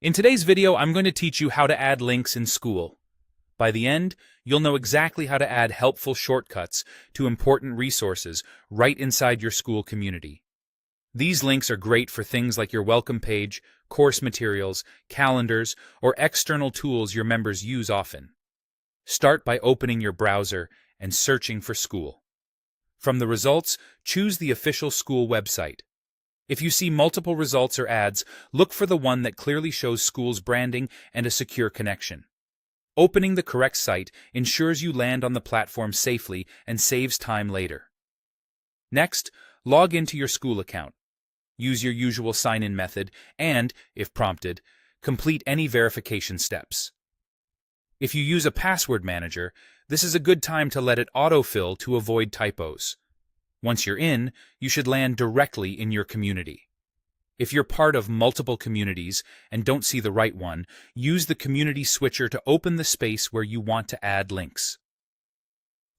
In today's video, I'm going to teach you how to add links in Skool. By the end, you'll know exactly how to add helpful shortcuts to important resources right inside your Skool community. These links are great for things like your welcome page, course materials, calendars, or external tools your members use often. Start by opening your browser and searching for Skool. From the results, choose the official Skool website. If you see multiple results or ads, look for the one that clearly shows Skool's branding and a secure connection. Opening the correct site ensures you land on the platform safely and saves time later. Next, log into your Skool account. Use your usual sign-in method and, if prompted, complete any verification steps. If you use a password manager, this is a good time to let it autofill to avoid typos. Once you're in, you should land directly in your community. If you're part of multiple communities and don't see the right one, use the community switcher to open the space where you want to add links.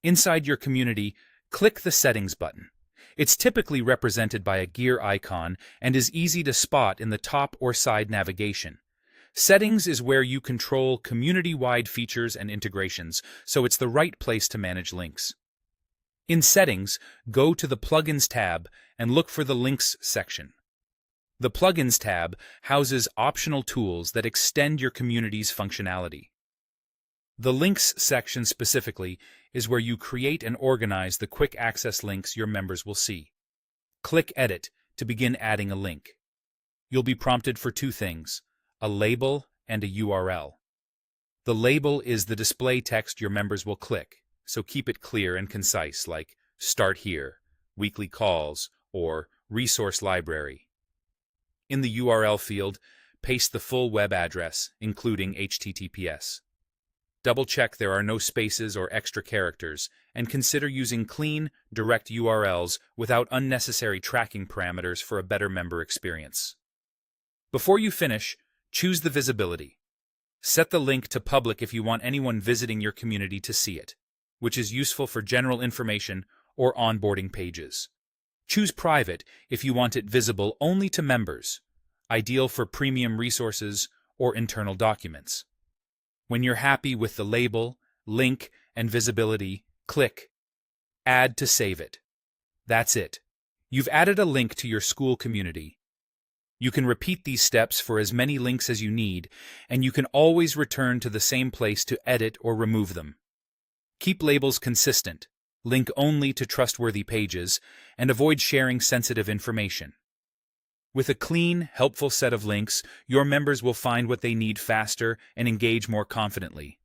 Inside your community, click the Settings button. It's typically represented by a gear icon and is easy to spot in the top or side navigation. Settings is where you control community-wide features and integrations, so it's the right place to manage links. In Settings, go to the Plugins tab and look for the Links section. The Plugins tab houses optional tools that extend your community's functionality. The Links section specifically is where you create and organize the quick access links your members will see. Click Edit to begin adding a link. You'll be prompted for two things: a label and a URL. The label is the display text your members will click, so keep it clear and concise, like "Start Here," "Weekly Calls," or "Resource Library." In the URL field, paste the full web address, including HTTPS. Double-check there are no spaces or extra characters, and consider using clean, direct URLs without unnecessary tracking parameters for a better member experience. Before you finish, choose the visibility. Set the link to public if you want anyone visiting your community to see it, which is useful for general information or onboarding pages. Choose private if you want it visible only to members, ideal for premium resources or internal documents. When you're happy with the label, link, and visibility, click Add to save it. That's it. You've added a link to your Skool community. You can repeat these steps for as many links as you need, and you can always return to the same place to edit or remove them. Keep labels consistent, link only to trustworthy pages, and avoid sharing sensitive information. With a clean, helpful set of links, your members will find what they need faster and engage more confidently.